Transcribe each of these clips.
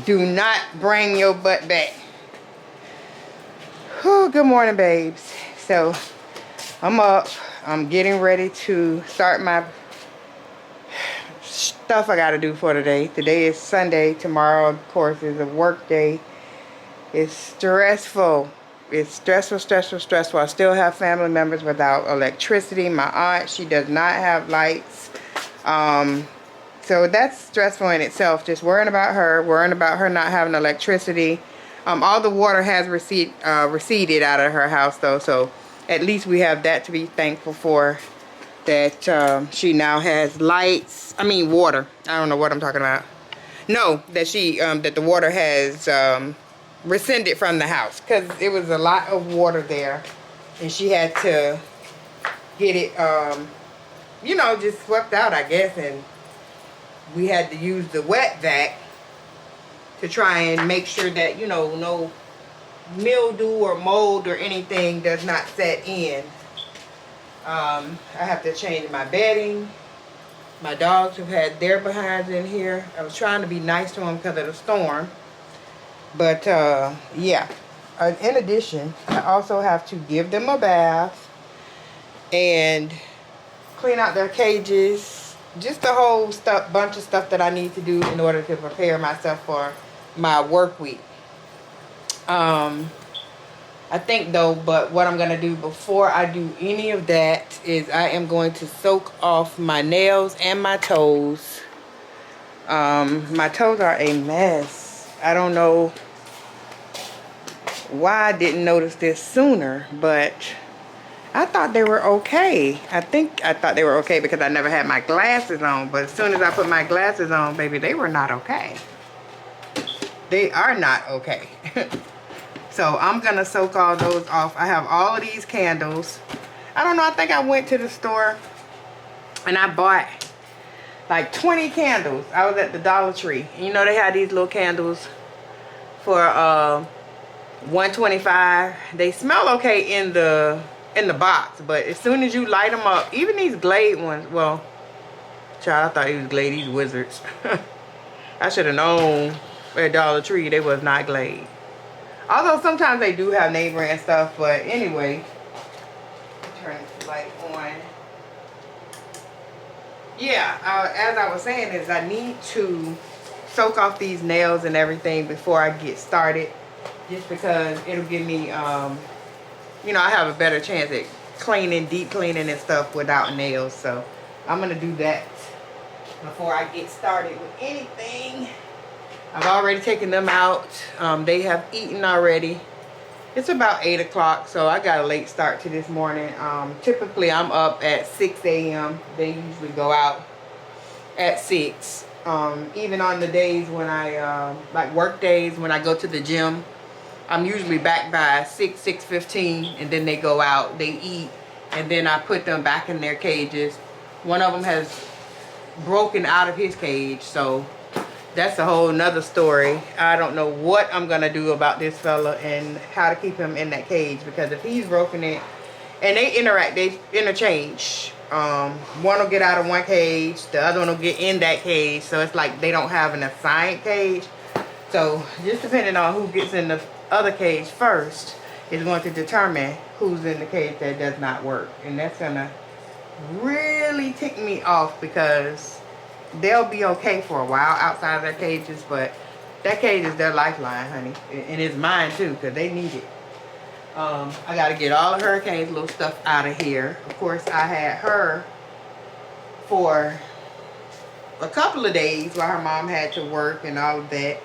Do not bring your butt back. Whew, good morning, babes. So I'm up. I'm getting ready to start my stuff I gotta do for today. Today is Sunday. Tomorrow, of course, is a work day. It's stressful. It's stressful, stressful, stressful. I still have family members without electricity. My aunt, she does not have lights. So that's stressful in itself. Just worrying about her not having electricity. All the water has receded out of her house though, so at least we have that to be thankful for. That she now has lights. I mean water. I don't know what I'm talking about. No, that that the water has rescinded from the house, because it was a lot of water there, and she had to get it, you know, just swept out, I guess, and we had to use the wet vac to try and make sure that, you know, no mildew or mold or anything does not set in. I have to change my bedding. My dogs have had their behinds in here. I was trying to be nice to them because of the storm. But, yeah. In addition, I also have to give them a bath and clean out their cages. Just a whole bunch of stuff that I need to do in order to prepare myself for my work week. I think though, but what I'm going to do before I do any of that is I am going to soak off my nails and my toes. My toes are a mess. I don't know why I didn't notice this sooner, but I thought they were okay. I thought they were okay because I never had my glasses on, but as soon as I put my glasses on, baby, they were not okay. They are not okay. So I'm gonna soak all those off. I have all of these candles. I don't know, I think I went to the store and I bought like 20 candles. I was at the Dollar Tree. And you know they had these little candles for $1.25. They smell okay in the box, but as soon as you light them up, even these Glade ones, well, child, I thought he was Glade, these wizards. I should have known at Dollar Tree they was not Glade. Although sometimes they do have name brand stuff, but anyway, turn this light on. Yeah, as I was saying, is I need to soak off these nails and everything before I get started, just because it'll give me, you know, I have a better chance at cleaning, deep cleaning and stuff without nails. So I'm gonna do that before I get started with anything. I've already taken them out. They have eaten already. It's about 8 o'clock, so I got a late start to this morning. Typically, I'm up at 6 a.m. They usually go out at 6. Even on the days when I, like work days, when I go to the gym, I'm usually back by 6:15, and then they go out, they eat, and then I put them back in their cages. One of them has broken out of his cage, so that's a whole nother story. I don't know what I'm gonna do about this fella and how to keep him in that cage, because if he's broken it, and they interchange. One will get out of one cage, the other one will get in that cage, so it's like they don't have an assigned cage. So just depending on who gets in the other cage first is going to determine who's in the cage that does not work. And that's gonna really tick me off, because they'll be okay for a while outside of their cages, but that cage is their lifeline, honey. And it's mine too, because they need it. I got to get all of Hurricane's little stuff out of here. Of course, I had her for a couple of days while her mom had to work and all of that.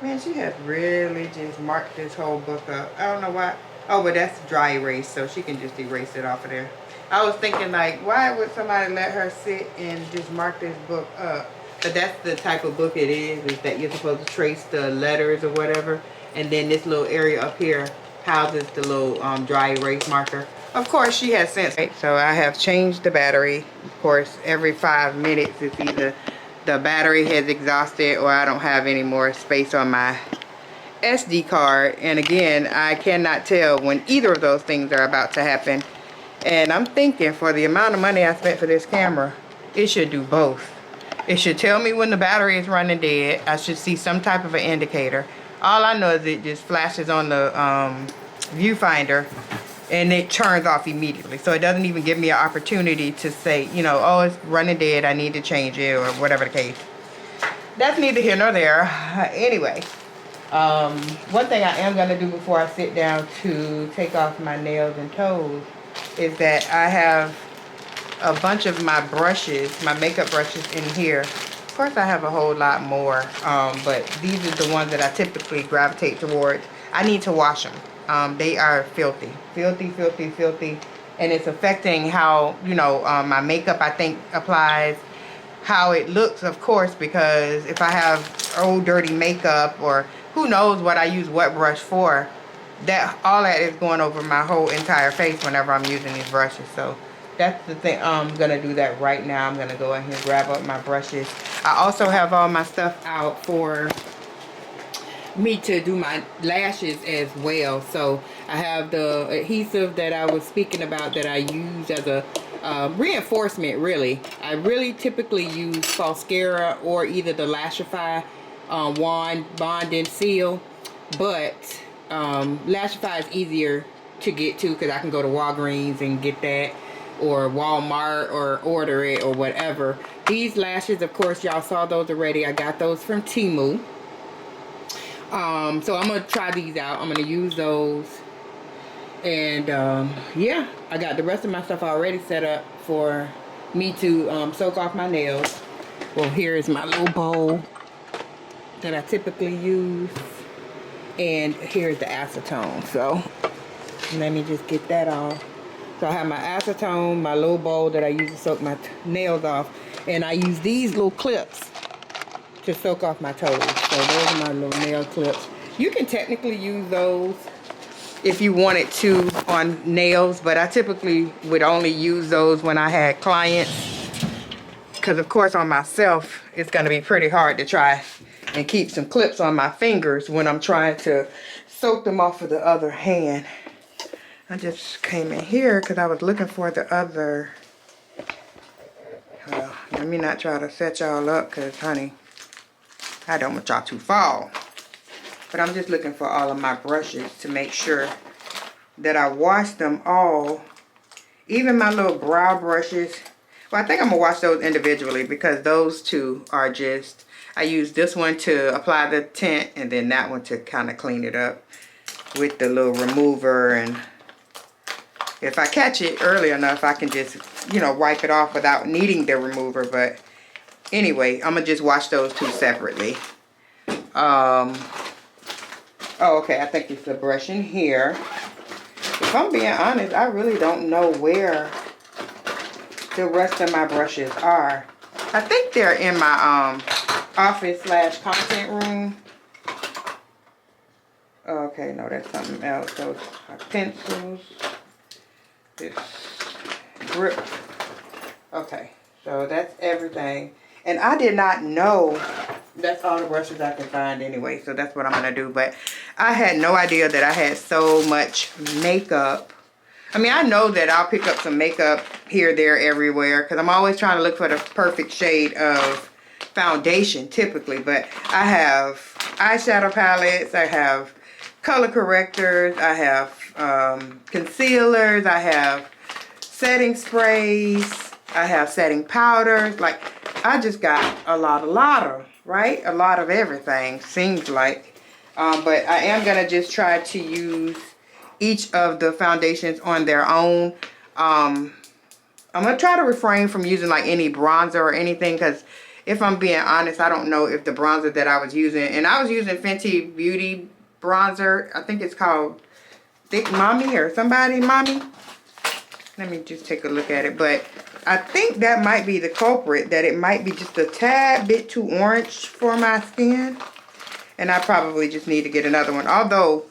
Man, she has really just marked this whole book up. I don't know why. Oh, but that's dry erase, so she can just erase it off of there. I was thinking, like, why would somebody let her sit and just mark this book up? But that's the type of book it is that you're supposed to trace the letters or whatever. And then this little area up here houses the little dry erase marker. Of course, she has sense. Right? So I have changed the battery. Of course, every 5 minutes, it's either the battery has exhausted or I don't have any more space on my SD card. And again, I cannot tell when either of those things are about to happen. And I'm thinking, for the amount of money I spent for this camera, it should do both. It should tell me when the battery is running dead. I should see some type of an indicator. All I know is it just flashes on the viewfinder and it turns off immediately. So it doesn't even give me an opportunity to say, you know, oh, it's running dead, I need to change it, or whatever the case. That's neither here nor there. Anyway, one thing I am going to do before I sit down to take off my nails and toes is that I have a bunch of my brushes, my makeup brushes in here. Of course I have a whole lot more, but these are the ones that I typically gravitate towards. I need to wash them. They are filthy, and it's affecting how, you know, my makeup, I think, applies, how it looks, of course, because if I have old dirty makeup, or who knows what I use what brush for, that all that is going over my whole entire face whenever I'm using these brushes. So that's the thing. I'm gonna do that right now. I'm gonna go in here and grab up my brushes. I also have all my stuff out for me to do my lashes as well. So I have the adhesive that I was speaking about that I use as a reinforcement. Really, I really typically use Falscara or either the Lashify wand bond and seal, but Lashify is easier to get to because I can go to Walgreens and get that, or Walmart, or order it, or whatever. These lashes, of course, y'all saw those already. I got those from Temu. So I'm gonna try these out. I'm gonna use those, and yeah, I got the rest of my stuff already set up for me to soak off my nails. Well, here is my little bowl that I typically use, and here's the acetone. So let me just get that off. So I have my acetone, my little bowl that I use to soak my nails off, and I use these little clips to soak off my toes. So those are my little nail clips. You can technically use those if you wanted to on nails, but I typically would only use those when I had clients, because of course on myself it's going to be pretty hard to try and keep some clips on my fingers when I'm trying to soak them off with the other hand. I just came in here because I was looking for the other, let me not try to set y'all up, because honey, I don't want y'all to fall. But I'm just looking for all of my brushes to make sure that I wash them all. Even my little brow brushes. Well, I think I'm going to wash those individually, because those two are just, I use this one to apply the tint, and then that one to kind of clean it up with the little remover. And if I catch it early enough, I can just, you know, wipe it off without needing the remover. But anyway, I'm going to just wash those two separately. Oh, okay, I think it's the brush in here. If I'm being honest, I really don't know where the rest of my brushes are. I think they're in my office / content room. Okay, no, that's something else. Those are pencils. This grip. Okay, so that's everything. And I did not know, that's all the brushes I can find anyway, so that's what I'm gonna do. But I had no idea that I had so much makeup. I mean, I know that I'll pick up some makeup here, there, everywhere, because I'm always trying to look for the perfect shade of foundation typically. But I have eyeshadow palettes, I have color correctors, I have concealers, I have setting sprays, I have setting powders. Like, I just got a lot of, right? A lot of everything, seems like. But I am going to just try to use each of the foundations on their own. I'm going to try to refrain from using like any bronzer or anything, because if I'm being honest, I don't know if the bronzer that I was using, and I was using Fenty Beauty bronzer. I think it's called Thick Mommy or somebody Mommy. Let me just take a look at it. But I think that might be the culprit, that it might be just a tad bit too orange for my skin. And I probably just need to get another one. Although,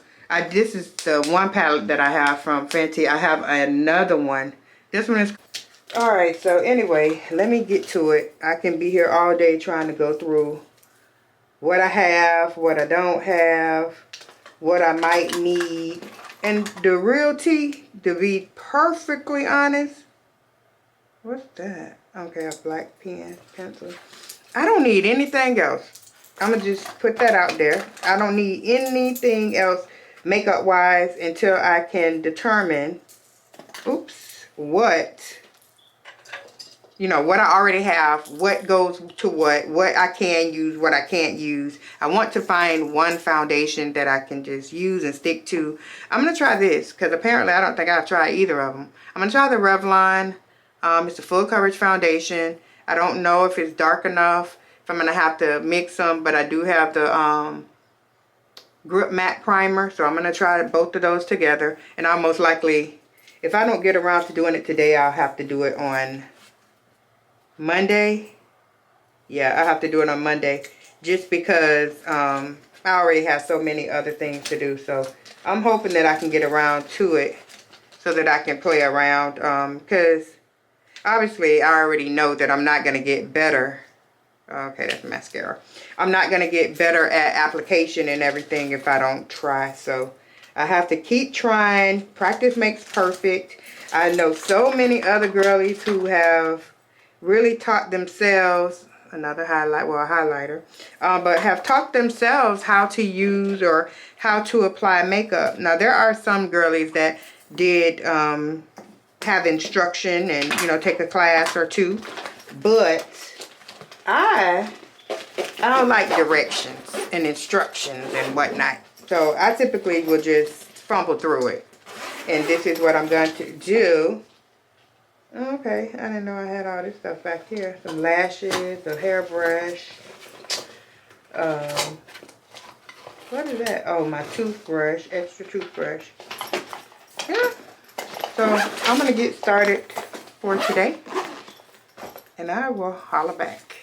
this is the one palette that I have from Fenty. I have another one. This one is... Alright, so anyway, let me get to it. I can be here all day trying to go through what I have, what I don't have, what I might need. And the real tea, to be perfectly honest... What's that? Okay, a black pen, pencil. I don't need anything else. I'm gonna just put that out there. I don't need anything else makeup wise until I can determine, oops, what, you know, what I already have, what goes to what I can use, what I can't use. I want to find one foundation that I can just use and stick to. I'm going to try this because apparently I don't think I've tried either of them. I'm going to try the Revlon. It's a full coverage foundation. I don't know if it's dark enough, if I'm going to have to mix them, but I do have the Grip Matte Primer, so I'm going to try both of those together. And I'll most likely, if I don't get around to doing it today, I'll have to do it on Monday. Yeah, I have to do it on Monday just because I already have so many other things to do. So I'm hoping that I can get around to it so that I can play around, because obviously I already know that I'm not going to get better. Okay, that's mascara. I'm not going to get better at application and everything if I don't try. So I have to keep trying. Practice makes perfect. I know so many other girlies who have really taught themselves, another highlight, well, a highlighter, but have taught themselves how to use or how to apply makeup. Now, there are some girlies that did have instruction and, you know, take a class or two, but I don't like directions and instructions and whatnot. So I typically will just fumble through it. And this is what I'm going to do. Okay, I didn't know I had all this stuff back here. Some lashes, a hairbrush. What is that? Oh, my toothbrush, extra toothbrush. Yeah. So I'm going to get started for today. And I will holler back.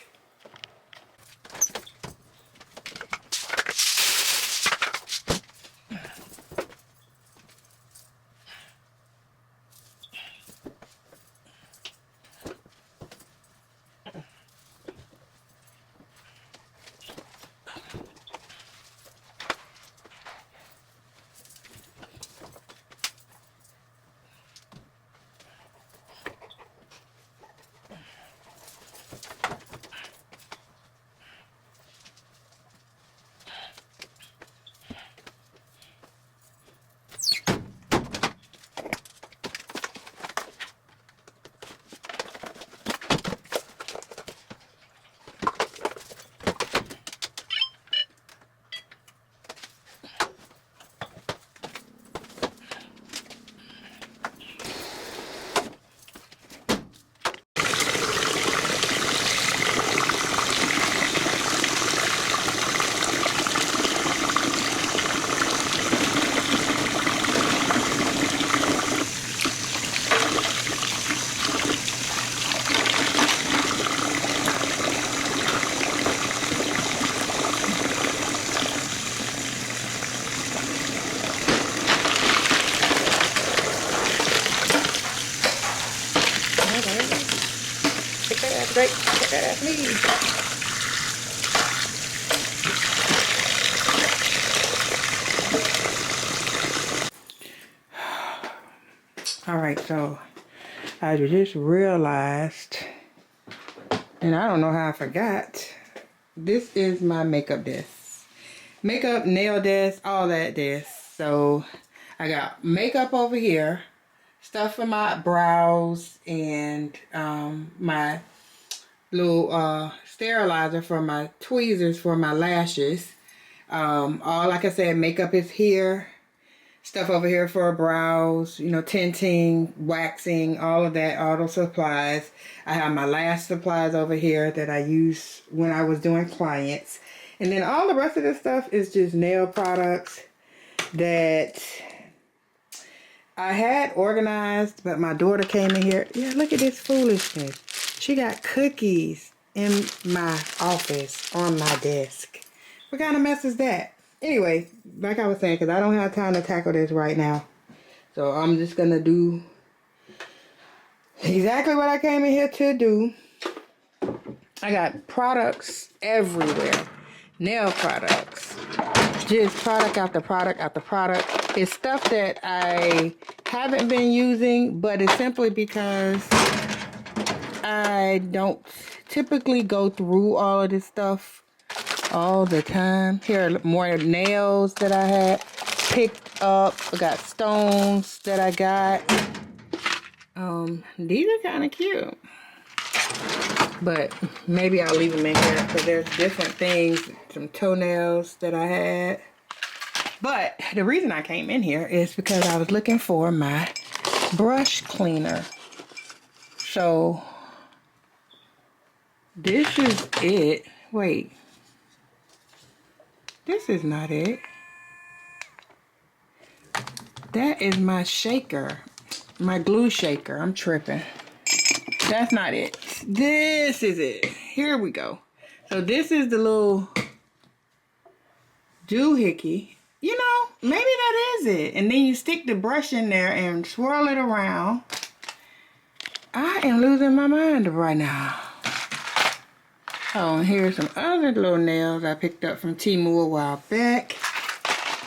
Great, get that ass me. All right, so I just realized, and I don't know how I forgot, this is my makeup desk. Makeup, nail desk, all that desk. So I got makeup over here, stuff for my brows, and my little sterilizer for my tweezers for my lashes. All, like I said, makeup is here. Stuff over here for brows, you know, tinting, waxing, all of that, all those supplies. I have my lash supplies over here that I use when I was doing clients. And then all the rest of this stuff is just nail products that I had organized, but my daughter came in here. Yeah, look at this foolishness. She got cookies in my office on my desk. What kind of mess is that? Anyway, like I was saying, because I don't have time to tackle this right now. So I'm just going to do exactly what I came in here to do. I got products everywhere. Nail products. Just product after product after product. It's stuff that I haven't been using, but it's simply because I don't typically go through all of this stuff all the time. Here are more nails that I had picked up. I got stones that I got. These are kind of cute. But maybe I'll leave them in here because there's different things. Some toenails that I had. But the reason I came in here is because I was looking for my brush cleaner. So this is it. Wait. This is not it. That is my shaker. My glue shaker. I'm tripping. That's not it. This is it. Here we go. So this is the little doohickey. You know, maybe that is it. And then you stick the brush in there and swirl it around. I am losing my mind right now. Oh, and here's some other little nails I picked up from Temu a while back.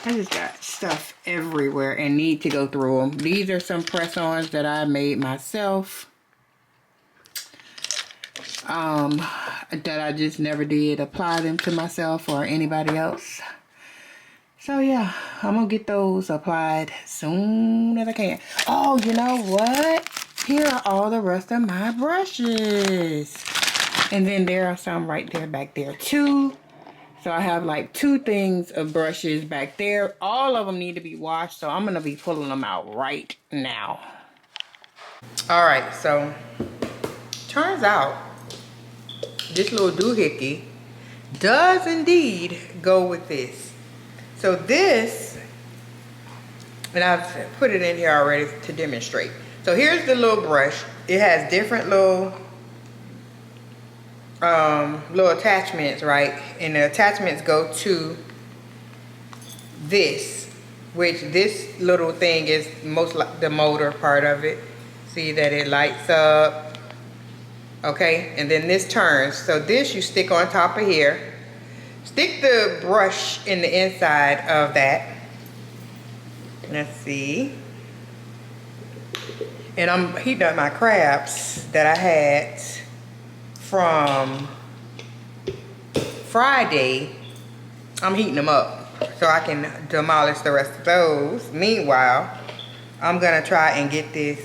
I just got stuff everywhere and need to go through them. These are some press-ons that I made myself. That I just never did apply them to myself or anybody else. So yeah, I'm gonna get those applied soon as I can. Oh, you know what? Here are all the rest of my brushes. And then there are some right there back there too. So I have like 2 things of brushes back there. All of them need to be washed, so I'm gonna be pulling them out right now. All right, so turns out this little doohickey does indeed go with this. So this, and I've put it in here already to demonstrate. So here's the little brush. It has different little attachments, right? And the attachments go to this, which this little thing is most like the motor part of it. See that it lights up. Okay, and then this turns. So this you stick on top of here. Stick the brush in the inside of that. Let's see. And I'm heating up my crabs that I had from Friday. I'm heating them up so I can demolish the rest of those. Meanwhile, I'm gonna try and get this.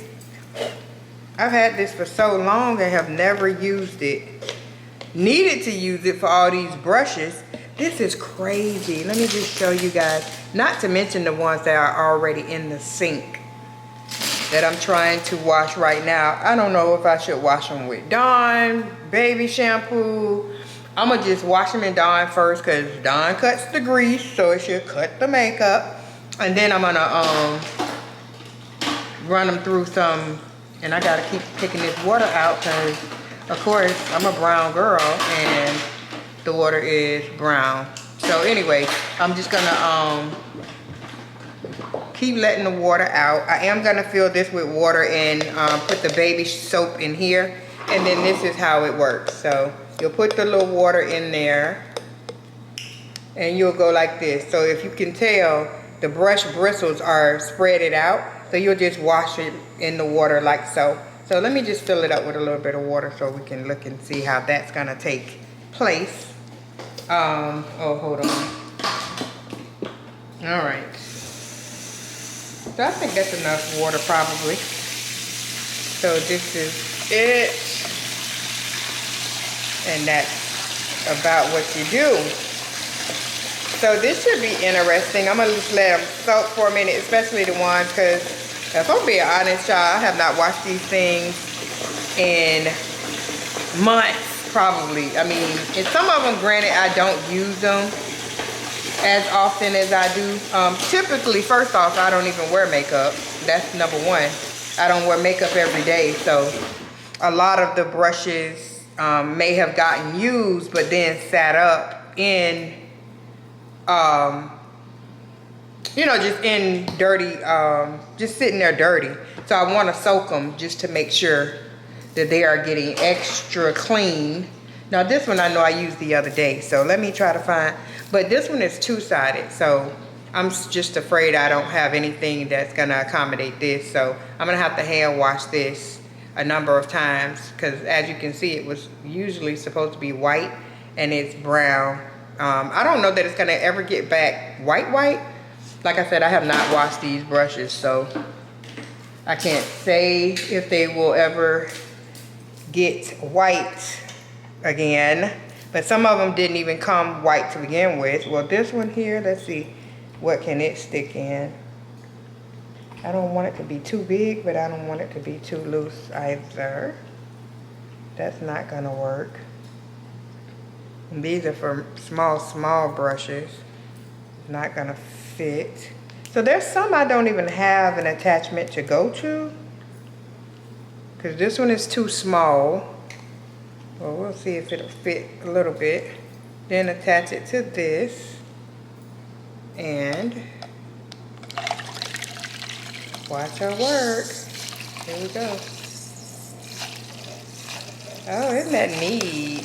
I've had this for so long and have never used it. Needed to use it for all these brushes. This is crazy. Let me just show you guys. Not to mention the ones that are already in the sink that I'm trying to wash right now. I don't know if I should wash them with Dawn baby shampoo. I'm gonna just wash them in Dawn first because Dawn cuts the grease, so it should cut the makeup. And then I'm gonna run them through some. And I gotta keep picking this water out because, of course, I'm a brown girl and the water is brown. So anyway, I'm just gonna keep letting the water out. I am gonna fill this with water and put the baby soap in here. And then this is how it works. So you'll put the little water in there and you'll go like this. So if you can tell, the brush bristles are spreaded out. So you'll just wash it in the water like so. So let me just fill it up with a little bit of water so we can look and see how that's gonna take place. Oh, hold on. All right. So I think that's enough water probably. So this is it. And that's about what you do. So this should be interesting. I'm gonna just let them soak for a minute, especially the ones, because if I'm being honest, y'all, I have not washed these things in months, probably. I mean, and some of them, granted, I don't use them as often as I do. Typically, first off, I don't even wear makeup. That's number one. I don't wear makeup every day, so a lot of the brushes may have gotten used, but then sat up in you know, just in dirty, just sitting there dirty. So I want to soak them just to make sure that they are getting extra clean. Now this one I know I used the other day, so let me try to find, but this one is 2-sided, so I'm just afraid I don't have anything that's gonna accommodate this, so I'm gonna have to hand wash this a number of times, because as you can see, it was usually supposed to be white and it's brown. I don't know that it's gonna ever get back white. Like I said, I have not washed these brushes, so I can't say if they will ever get white again. But some of them didn't even come white to begin with. Well, this one here, let's see, what can it stick in? I don't want it to be too big, but I don't want it to be too loose either. That's not gonna work. And these are for small brushes. Not gonna fit. So there's some I don't even have an attachment to go to, because this one is too small. Well, we'll see if it'll fit a little bit. Then attach it to this and watch her work. Here we go. Oh, isn't that neat?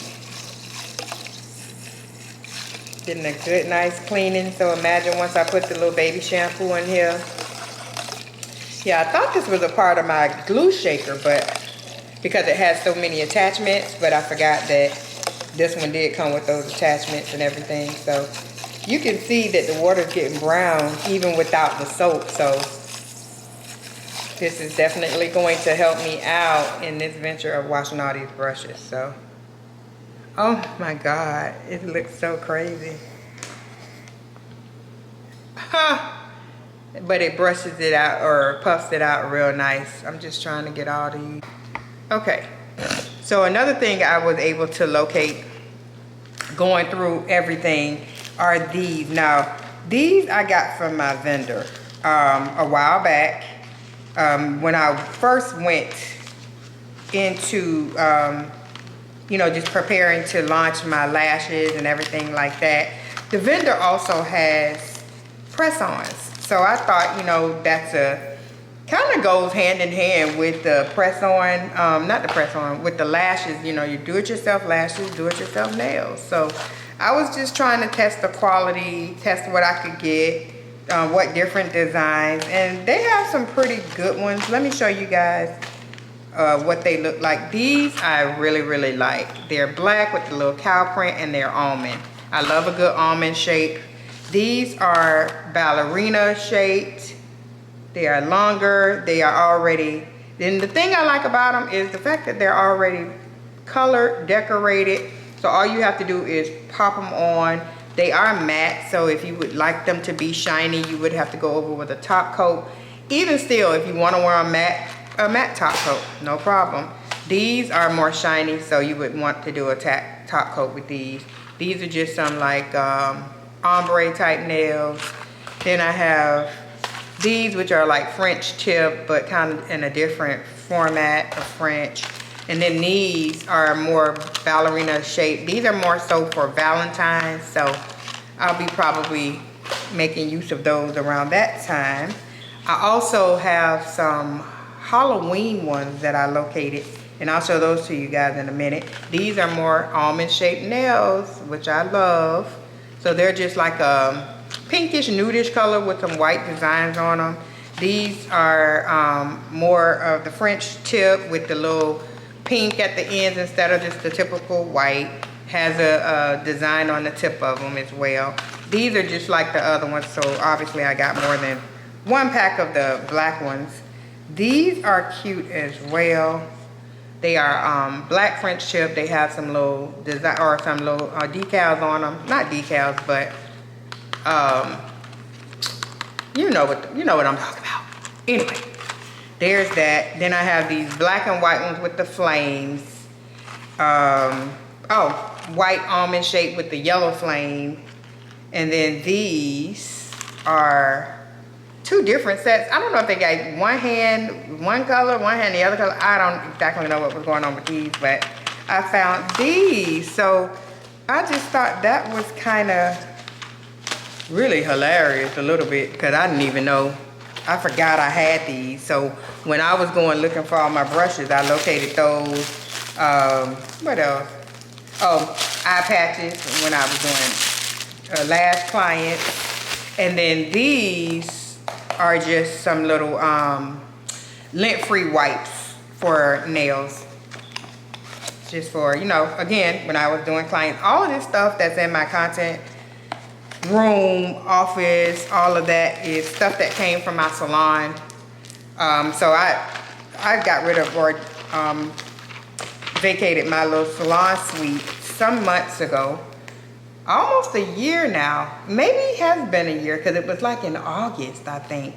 Getting a good, nice cleaning. So imagine once I put the little baby shampoo in here. Yeah, I thought this was a part of my glue shaker, but because it has so many attachments, but I forgot that this one did come with those attachments and everything. So you can see that the water's getting brown even without the soap. So this is definitely going to help me out in this venture of washing all these brushes. So, oh my God, it looks so crazy. Huh. But it brushes it out or puffs it out real nice. I'm just trying to get all these. Okay, so another thing I was able to locate going through everything are these. Now, these I got from my vendor a while back. When I first went into, you know, just preparing to launch my lashes and everything like that, the vendor also has press-ons. So I thought, you know, that's a, kind of goes hand in hand with the press-on, not the press-on, with the lashes. You know, you do-it-yourself lashes, do-it-yourself nails. So I was just trying to test the quality, test what I could get, what different designs, and they have some pretty good ones. Let me show you guys what they look like. These I really like. They're black with the little cow print and they're almond. I love a good almond shape. These are ballerina shaped. They are longer. They are already, then the thing I like about them is the fact that they're already colored, decorated. So all you have to do is pop them on. They are matte, so if you would like them to be shiny, you would have to go over with a top coat. Even still, if you want to wear a matte top coat, no problem. These are more shiny, so you would want to do a top coat with these. These are just some like ombre type nails. Then I have these, which are like French tip, but kind of in a different format of French. And then these are more ballerina shape. These are more so for Valentine's, so I'll be probably making use of those around that time. I also have some Halloween ones that I located, and I'll show those to you guys in a minute. These are more almond shaped nails, which I love. So they're just like a pinkish nudish color with some white designs on them. These are more of the French tip with the little pink at the ends instead of just the typical white. Has a design on the tip of them as well. These are just like the other ones, so obviously I got more than one pack of the black ones. These are cute as well. They are black French tip. They have some little design or some little decals on them. Not decals, but you know what I'm talking about. Anyway, there's that. Then I have these black and white ones with the flames. White almond shape with the yellow flame. And then these are two different sets. I don't know if they got one hand, one color, one hand, the other color. I don't exactly know what was going on with these, but I found these. So I just thought that was kind of really hilarious a little bit, because I didn't even know. I forgot I had these. So when I was going looking for all my brushes, I located those. What else? Oh, eye patches when I was doing last client. And then these are just some little lint-free wipes for nails. Just for, you know, again, when I was doing clients, all of this stuff that's in my content room, office, all of that is stuff that came from my salon. So I got rid of or vacated my little salon suite some months ago. Almost a year now. Maybe it has been a year because it was like in August, I think.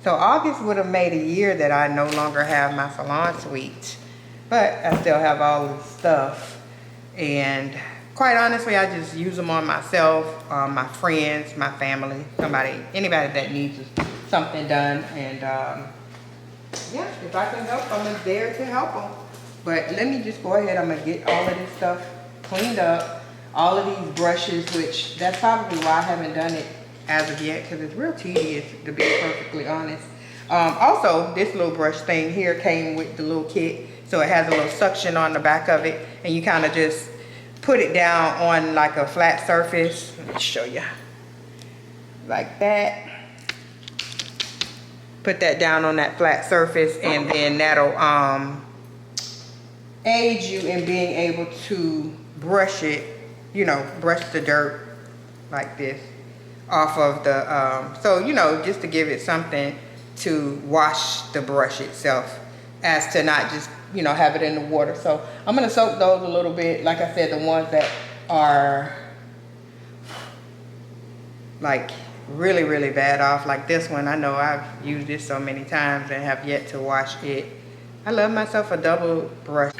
So August would have made a year that I no longer have my salon suite. But I still have all the stuff. And quite honestly, I just use them on myself, my friends, my family, anybody that needs something done. And yeah, if I can help, I'm there to help them. But let me just go ahead. I'm gonna get all of this stuff cleaned up. All of these brushes, which that's probably why I haven't done it as of yet, because it's real tedious, to be perfectly honest. Also, this little brush thing here came with the little kit. So it has a little suction on the back of it, and you kind of just put it down on like a flat surface. Let me show you. Like that. Put that down on that flat surface, and then that'll aid you in being able to brush it, you know, brush the dirt like this off of the, so, you know, just to give it something to wash the brush itself, as to not just, you know, have it in the water. So I'm going to soak those a little bit. Like I said, the ones that are like really, really bad off, like this one. I know I've used this so many times and have yet to wash it. I love myself a double brush.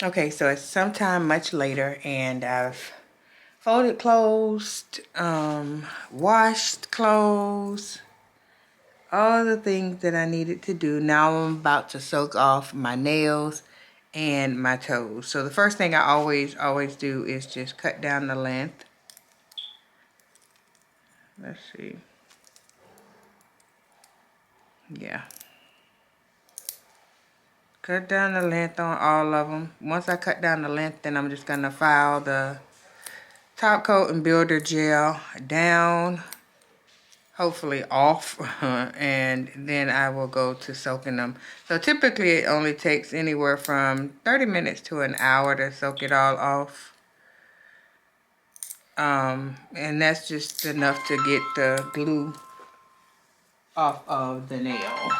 Okay, so it's sometime much later, and I've folded clothes, washed clothes, all the things that I needed to do. Now I'm about to soak off my nails and my toes. So the first thing I always do is just cut down the length. Let's see. Yeah. Cut down the length on all of them. Once I cut down the length, then I'm just gonna file the top coat and builder gel down, hopefully off, and then I will go to soaking them. So typically it only takes anywhere from 30 minutes to an hour to soak it all off. And that's just enough to get the glue off of the nail.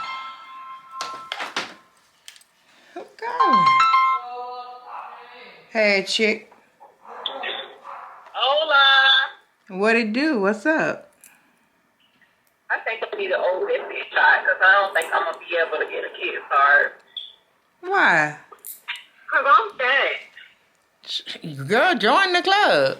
Okay. Hey, chick. Hola. What it do? What's up? I think I need an old fifty shot because I don't think I'm going to be able to get a kid card. Why? Because I'm fat. Girl, join the club.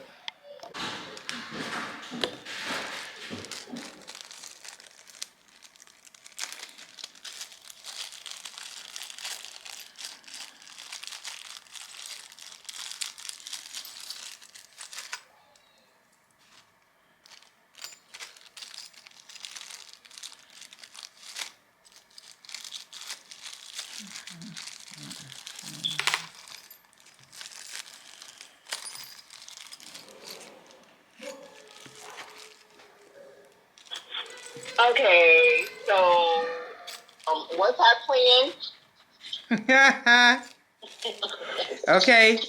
Okay, so what's our plan? Okay,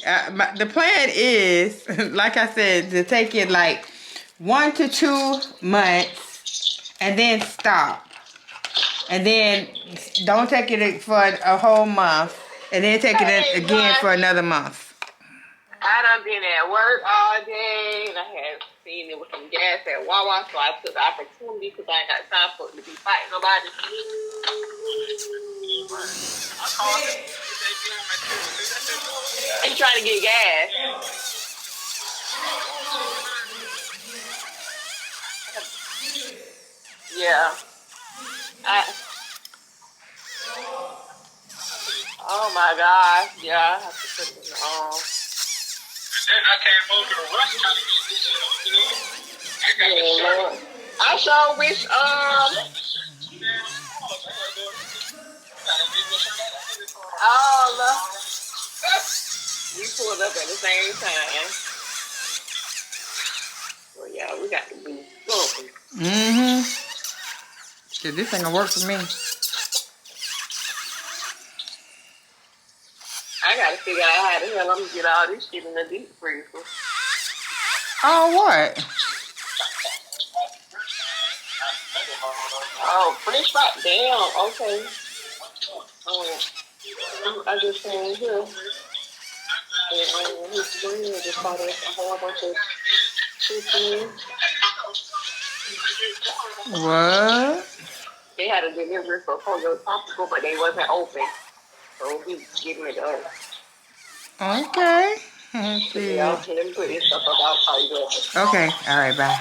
the plan is, like I said, to take it like 1 to 2 months and then stop. And then don't take it for a whole month and then take it again for another month. I done been at work all day and I had seen it with some gas at Wawa, so I took the opportunity because I ain't got time for it to be fighting nobody. He's trying to get gas. Yeah. Oh my gosh. Yeah, I have to put it on. Then I came over to Rush trying to get this shit on, you know? I sure wish, oh, we pulled up at the same time. Well, yeah, we got to do something. Mm-hmm. Shit, this ain't gonna work for me. I gotta figure out how the hell I'm gonna get all this shit in the deep freezer. Oh, what? Oh, French fry. Damn, okay. I just came here. And his friend just bought us a whole bunch of chicken. What? They had a delivery for Pollo Taco, but they wasn't open. So he's giving it to us. Okay. Let's see. Yeah, let me put this stuff up. I'll call you back. Okay. All right, bye.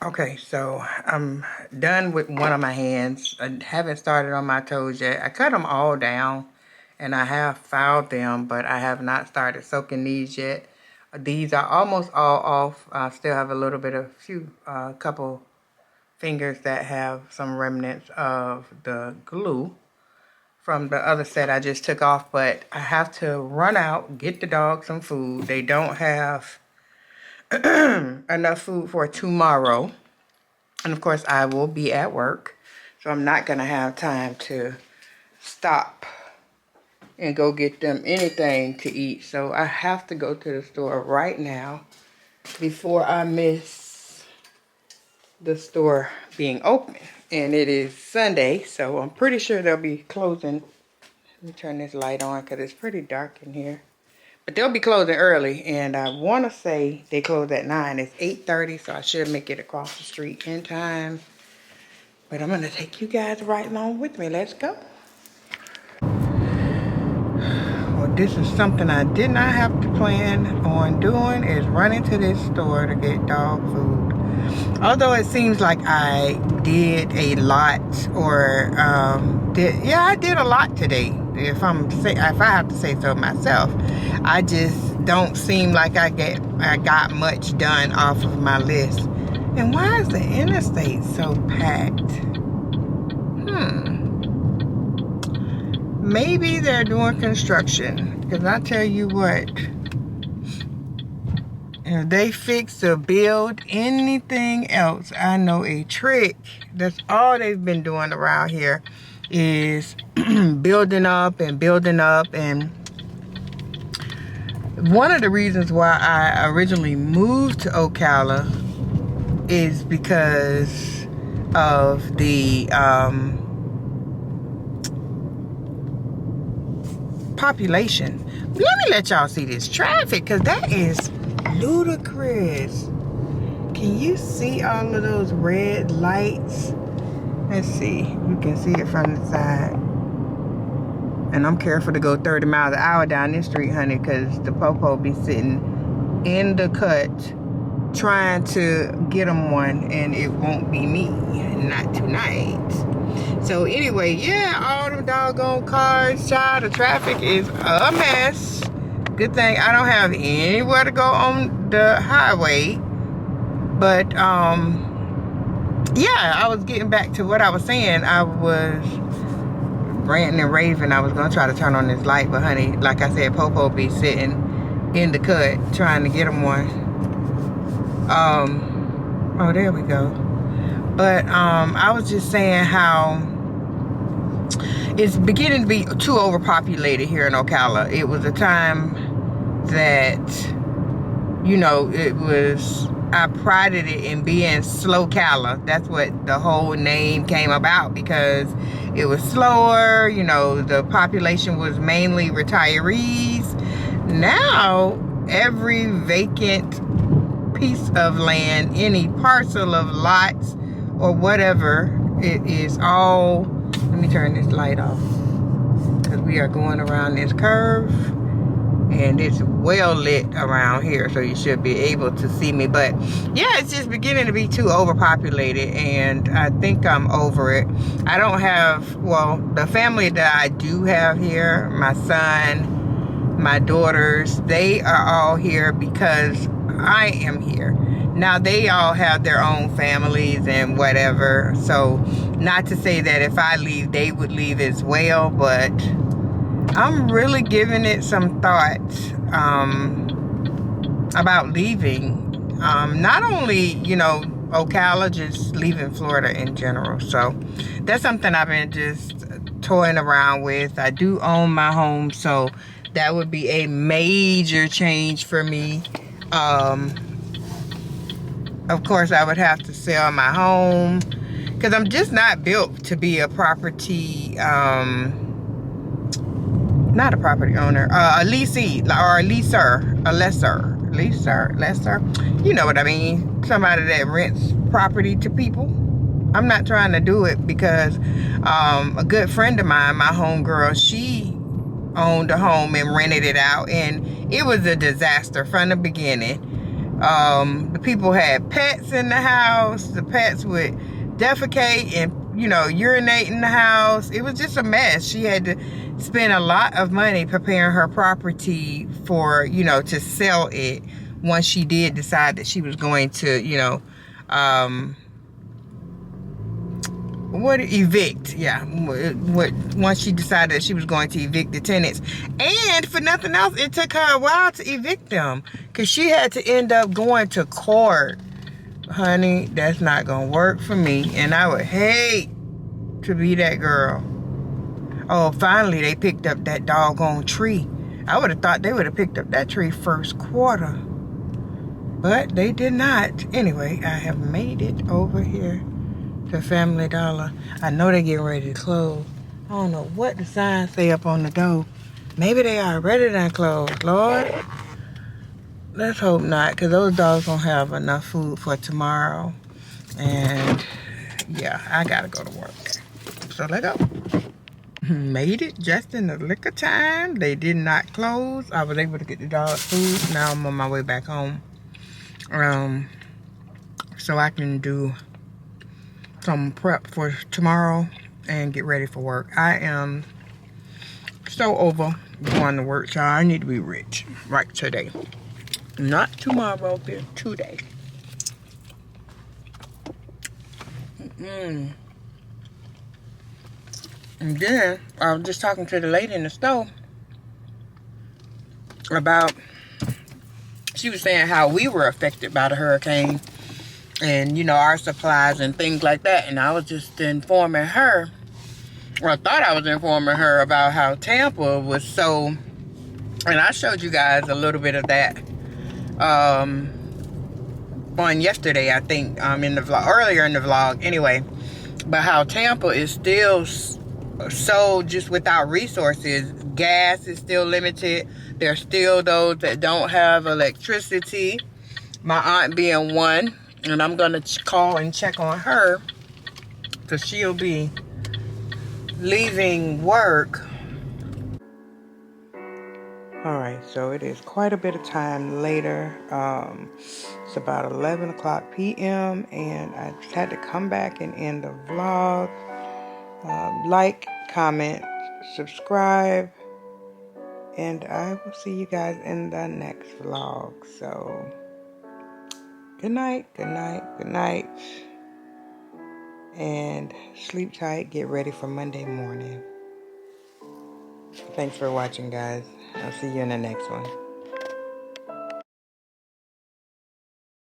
Okay, so I'm done with one of my hands. I haven't started on my toes yet. I cut them all down and I have filed them, but I have not started soaking these yet. These are almost all off. I still have a little bit of couple fingers that have some remnants of the glue from the other set I just took off, but I have to run out, get the dog some food. They don't have enough food for tomorrow. And of course, I will be at work, so I'm not going to have time to stop and go get them anything to eat. So I have to go to the store right now before I miss the store being open. And it is Sunday, so I'm pretty sure they'll be closing. Let me turn this light on because it's pretty dark in here. But they'll be closing early, and I want to say they close at 9. It's 8:30, so I should make it across the street in time. But I'm going to take you guys right along with me. Let's go. Well, this is something I did not have to plan on doing, is running to this store to get dog food. Although it seems like I did a lot, or I did a lot today. If I have to say so myself, I just don't seem like I got much done off of my list. And why is the interstate so packed? Maybe they're doing construction. Because I tell you what, if they fix or build anything else, I know a trick. That's all they've been doing around here, is building up. And one of the reasons why I originally moved to Ocala is because of the population. Let me let y'all see this traffic, because that is ludicrous. Can you see all of those red lights? Let's see. You can see it from the side. And I'm careful to go 30 miles an hour down this street, honey, because the popo be sitting in the cut trying to get them one, and it won't be me. Not tonight. So anyway, yeah, all them doggone cars, child, the traffic is a mess. Good thing I don't have anywhere to go on the highway. But yeah, I was getting back to what I was saying. I was ranting and raving. I was gonna try to turn on this light, but honey, like I said, Popo be sitting in the cut trying to get him one. Oh, there we go. But I was just saying how it's beginning to be too overpopulated here in Ocala. It was a time that, you know, I prided it in being Slow-Cala. That's what the whole name came about, because it was slower, you know, the population was mainly retirees. Now, every vacant piece of land, any parcel of lots or whatever, it is all, let me turn this light off, because we are going around this curve and it's well lit around here, so you should be able to see me. But yeah, it's just beginning to be too overpopulated, and I think I'm over it. I don't have, well, the family that I do have here, my son, my daughters, they are all here because I am here. Now they all have their own families and whatever. So not to say that if I leave, they would leave as well, but I'm really giving it some thought about leaving. Not only, Ocala, just leaving Florida in general. So that's something I've been just toying around with. I do own my home, so that would be a major change for me. Of course, I would have to sell my home because I'm just not built to be a property, not a property owner, a leasee or a lesser. You know what I mean? Somebody that rents property to people. I'm not trying to do it because a good friend of mine, my homegirl, she owned a home and rented it out, and it was a disaster from the beginning. The people had pets in the house. The pets would defecate and, urinate in the house. It was just a mess. She had to spend a lot of money preparing her property for, to sell it once she did decide that she was going to, evict. Yeah. Once she decided that she was going to evict the tenants. And for nothing else, it took her a while to evict them because she had to end up going to court. Honey, that's not going to work for me. And I would hate to be that girl. Oh, finally they picked up that doggone tree. I would have thought they would have picked up that tree first quarter. But they did not. Anyway, I have made it over here to Family Dollar. I know they're getting ready to close. I don't know what the signs say up on the door. Maybe they already done closed. Lord, let's hope not, because those dogs don't have enough food for tomorrow. And yeah, I gotta go to work. So let's go. Made it just in the nick of time. They did not close. I was able to get the dog food. Now I'm on my way back home. So I can do some prep for tomorrow and get ready for work. I am so over going to work, y'all. I need to be rich right today. Not tomorrow, but today. And then I was just talking to the lady in the store about, she was saying how we were affected by the hurricane and, our supplies and things like that. And I was just informing her, or I thought I was informing her about how Tampa was so, and I showed you guys a little bit of that on yesterday, I think, in the vlog, earlier in the vlog, anyway, but how Tampa is still so just without resources. Gas is still limited. There's still those that don't have electricity, my aunt being one, and I'm gonna call and check on her because she'll be leaving work. All right, so it is quite a bit of time later. It's about 11 o'clock p.m. and I just had to come back and end the vlog. Like, comment, subscribe, and I will see you guys in the next vlog. So, good night, good night, good night, and sleep tight. Get ready for Monday morning. Thanks for watching, guys. I'll see you in the next one.